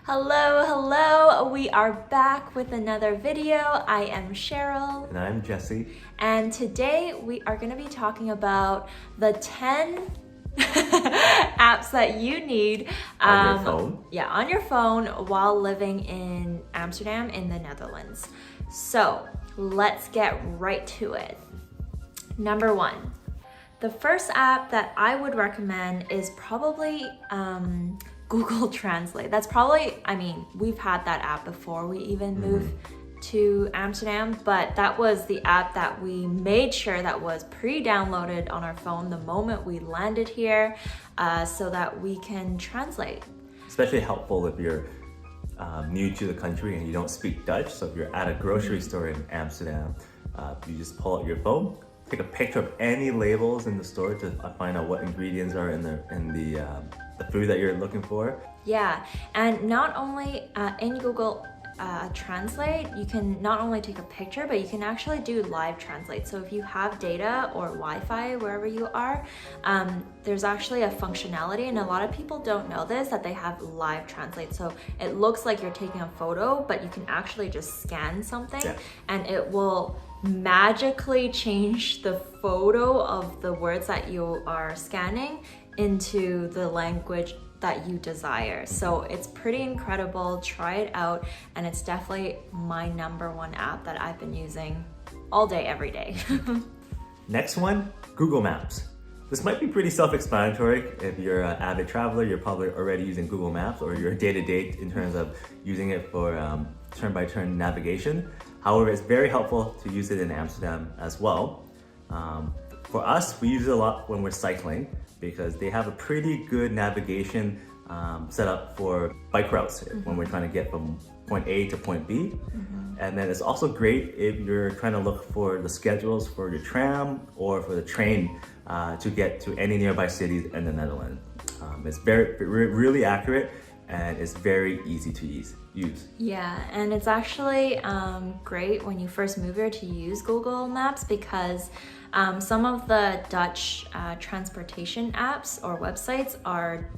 Hello, we are back with another video. I am Cheryl. And I'm Jesse. And today we are going to be talking about the 10 apps that you need On your phone? Yeah, on your phone while living in Amsterdam in the Netherlands. So let's get right to it. Number 1. The first app that I would recommend is probably Google Translate. That's probably, we've had that app before we even moved to Amsterdam, but that was the app that we made sure that was pre-downloaded on our phone the moment we landed here so that we can translate. Especially helpful if you're new to the country and you don't speak Dutch. So if you're at a grocery store in Amsterdam, you just pull out your phone, take a picture of any labels in the store to find out what ingredients are in the food that you're looking for. Yeah, and not only in Google Translate, you can not only take a picture, but you can actually do live translate. So if you have data or Wi-Fi wherever you are, there's actually a functionality, and a lot of people don't know this, that they have live translate. So it looks like you're taking a photo, but you can actually just scan something and it will magically change the photo of the words that you are scanning into the language that you desire. So it's pretty incredible. Try it out, and it's definitely my number 1 app that I've been using all day, every day. Next one, Google Maps. This might be pretty self-explanatory. If you're an avid traveler, you're probably already using Google Maps, or you're day-to-day in terms of using it for turn-by-turn navigation. However, it's very helpful to use it in Amsterdam as well. For us, we use it a lot when we're cycling, because they have a pretty good navigation set up for bike routes when we're trying to get from point A to point B. And then it's also great if you're trying to look for the schedules for your tram or for the train to get to any nearby cities in the Netherlands. It's really accurate, and it's very easy to use. Yeah, and it's actually great when you first move here to use Google Maps, because some of the Dutch transportation apps or websites are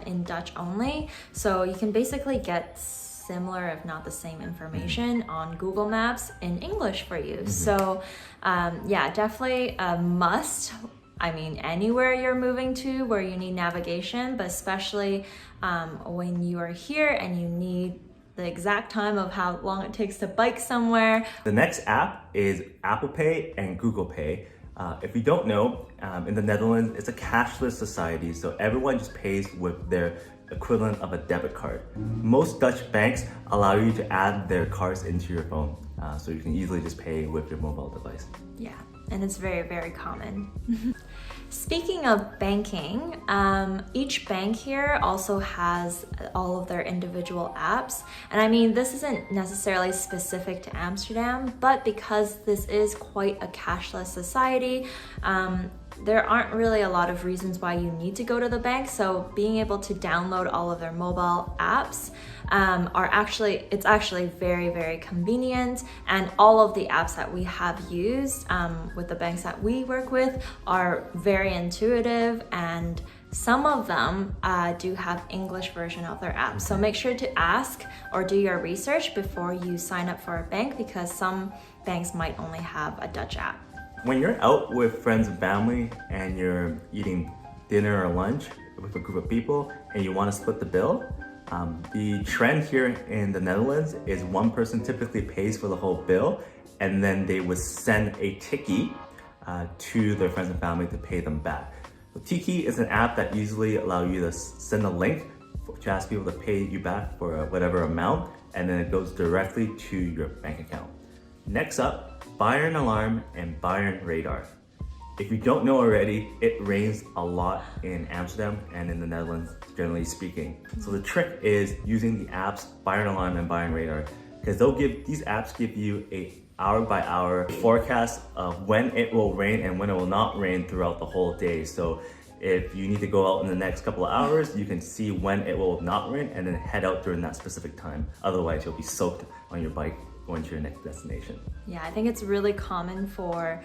in Dutch only. So you can basically get similar, if not the same information on Google Maps in English for you. So yeah, definitely a must. Anywhere you're moving to where you need navigation, but especially when you are here and you need the exact time of how long it takes to bike somewhere. The next app is Apple Pay and Google Pay. If you don't know, in the Netherlands, it's a cashless society, so everyone just pays with their equivalent of a debit card. Most Dutch banks allow you to add their cards into your phone, so you can easily just pay with your mobile device. Yeah, and it's very, very common. Speaking of banking, each bank here also has all of their individual apps. And this isn't necessarily specific to Amsterdam, but because this is quite a cashless society, there aren't really a lot of reasons why you need to go to the bank. So being able to download all of their mobile apps it's actually very, very convenient. And all of the apps that we have used with the banks that we work with are very intuitive, and some of them do have English version of their apps. So make sure to ask or do your research before you sign up for a bank, because some banks might only have a Dutch app. When you're out with friends and family and you're eating dinner or lunch with a group of people and you want to split the bill, the trend here in the Netherlands is one person typically pays for the whole bill, and then they would send a tikkie to their friends and family to pay them back. The tikkie is an app that usually allows you to send a link to ask people to pay you back for whatever amount, and then it goes directly to your bank account. Next up, Bayern Alarm and Bayern Radar. If you don't know already, it rains a lot in Amsterdam and in the Netherlands, generally speaking. So the trick is using the apps Bayern Alarm and Bayern Radar, because these apps give you a hour-by-hour forecast of when it will rain and when it will not rain throughout the whole day. So if you need to go out in the next couple of hours, you can see when it will not rain and then head out during that specific time. Otherwise, you'll be soaked on your bike going to your next destination. Yeah, I think it's really common for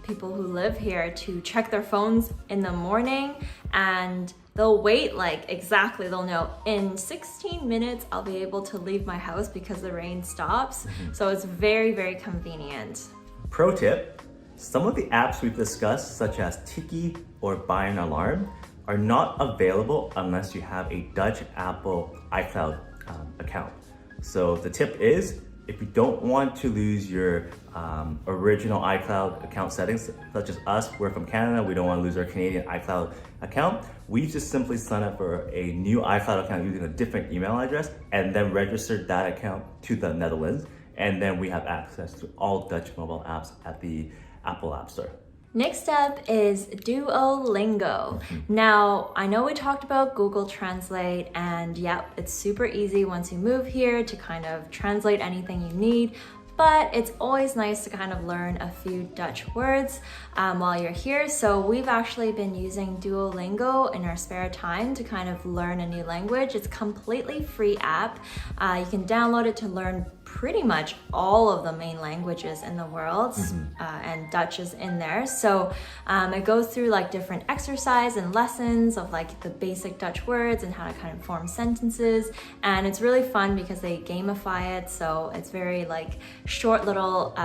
people who live here to check their phones in the morning, and they'll wait they'll know in 16 minutes I'll be able to leave my house because the rain stops. So it's very, very convenient. Pro tip, some of the apps we've discussed, such as Tiki or Buy an Alarm, are not available unless you have a Dutch Apple iCloud account. So the tip is, if you don't want to lose your original iCloud account settings, such as us, we're from Canada, we don't want to lose our Canadian iCloud account, we just simply sign up for a new iCloud account using a different email address and then register that account to the Netherlands. And then we have access to all Dutch mobile apps at the Apple App Store. Next up is Duolingo. Now, I know we talked about Google Translate, and yep, it's super easy once you move here to kind of translate anything you need, but it's always nice to kind of learn a few Dutch words while you're here. So we've actually been using Duolingo in our spare time to kind of learn a new language. It's a completely free app. You can download it to learn pretty much all of the main languages in the world, and Dutch is in there. So it goes through different exercise and lessons of the basic Dutch words and how to kind of form sentences. And it's really fun because they gamify it. So it's very short little,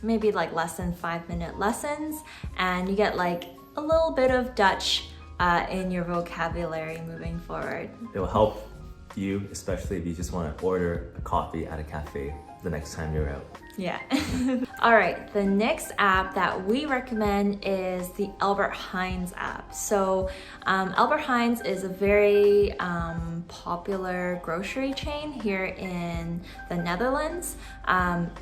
maybe less than 5-minute lessons. And you get a little bit of Dutch in your vocabulary moving forward. It will help you, especially if you just want to order a coffee at a cafe the next time you're out. Yeah. All right, the next app that we recommend is the Albert Heijns app. So Albert Heijns is a very popular grocery chain here in the Netherlands.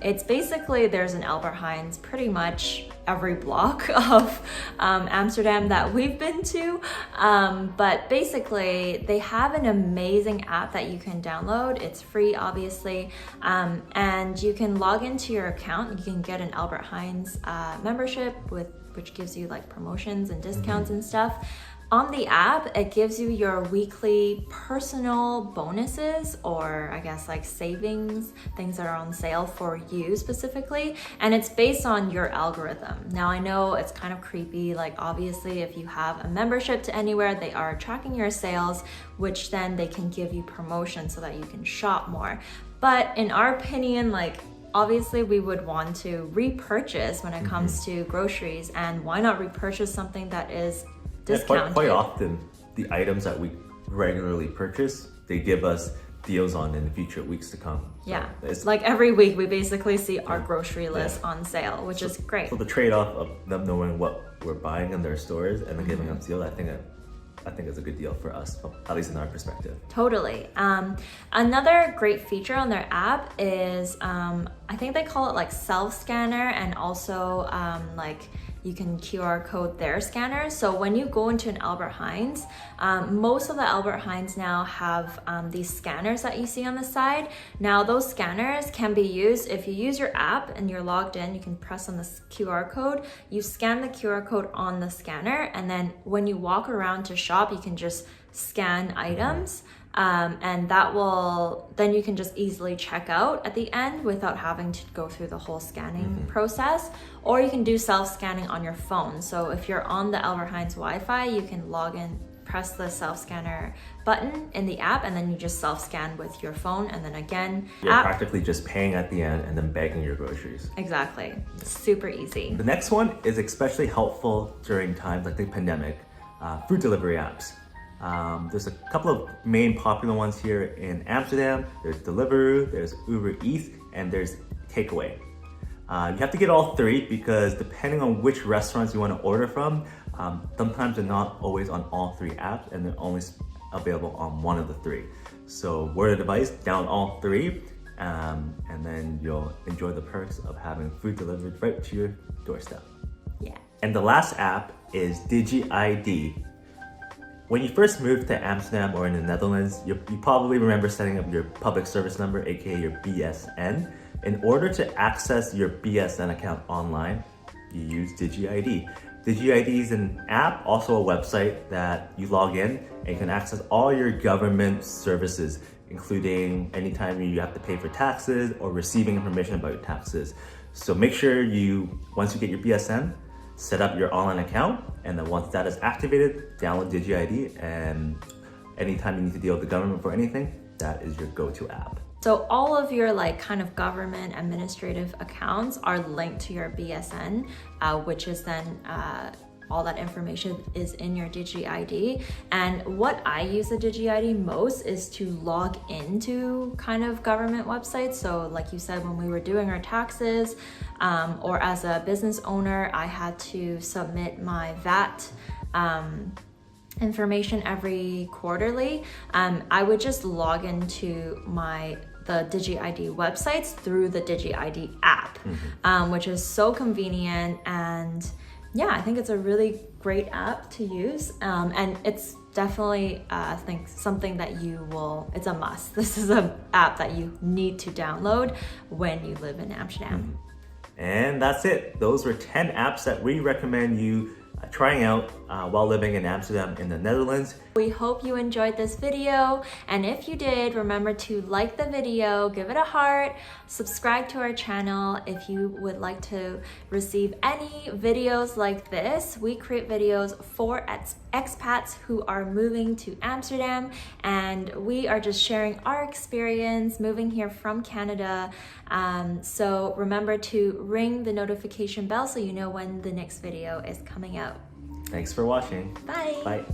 It's basically, there's an Albert Heijns pretty much every block of Amsterdam that we've been to. But basically, they have an amazing app that you can download. It's free, obviously, and you can log into your account. You can get an Albert Heijns membership which gives you promotions and discounts and stuff. On the app, it gives you your weekly personal bonuses, or I guess savings, things that are on sale for you specifically, and it's based on your algorithm. Now, I know it's kind of creepy, obviously if you have a membership to anywhere, they are tracking your sales, which then they can give you promotions so that you can shop more. But in our opinion, obviously we would want to repurchase when it comes to groceries, and why not repurchase something that is discounted? Quite often, the items that we regularly purchase, they give us deals on in the future weeks to come. So yeah, every week we basically see our grocery list on sale, which is great. So the trade-off of them knowing what we're buying in their stores and then giving us deals, I think it's a good deal for us, at least in our perspective. Totally. Another great feature on their app is, I think they call it self-scanner, and also you can QR code their scanners. So when you go into an Albert Heijns, most of the Albert Heijns now have these scanners that you see on the side. Now those scanners can be used, if you use your app and you're logged in, you can press on this QR code, you scan the QR code on the scanner, and then when you walk around to shop, you can just scan items. And then you can just easily check out at the end without having to go through the whole scanning process. Or you can do self-scanning on your phone. So if you're on the Albert Heijns Wi-Fi, you can log in, press the self-scanner button in the app, and then you just self-scan with your phone, and then again, you're practically just paying at the end and then bagging your groceries. Exactly. Super easy. The next one is especially helpful during times like the pandemic, food delivery apps. There's a couple of main popular ones here in Amsterdam. There's Deliveroo, there's Uber Eats, and there's Takeaway. You have to get all three because depending on which restaurants you want to order from, sometimes they're not always on all three apps, and they're only available on one of the three. So word of advice, down all three, and then you'll enjoy the perks of having food delivered right to your doorstep. Yeah. And the last app is DigiID. When you first moved to Amsterdam or in the Netherlands, you probably remember setting up your public service number, aka your BSN. In order to access your BSN account online, you use DigiID. DigiID is an app, also a website that you log in and you can access all your government services, including anytime you have to pay for taxes or receiving information about your taxes. So make sure once you get your BSN, set up your online account, and then once that is activated, download DigiID, and anytime you need to deal with the government for anything, that is your go-to app. So all of your kind of government administrative accounts are linked to your BSN, which is then all that information is in your DigiID. And what I use the DigiID most is to log into kind of government websites. So like you said, when we were doing our taxes, or as a business owner, I had to submit my VAT information every quarterly. I would just log into the DigiID websites through the DigiID app, which is so convenient. And yeah, I think it's a really great app to use. And it's definitely, I think, something that it's a must. This is an app that you need to download when you live in Amsterdam. And that's it. Those were 10 apps that we recommend you trying out while living in Amsterdam in the Netherlands. We hope you enjoyed this video, and if you did, remember to like the video, give it a heart, subscribe to our channel if you would like to receive any videos like this. We create videos for expats who are moving to Amsterdam, and we are just sharing our experience moving here from Canada. So remember to ring the notification bell so you know when the next video is coming out. Thanks for watching. Bye. Bye.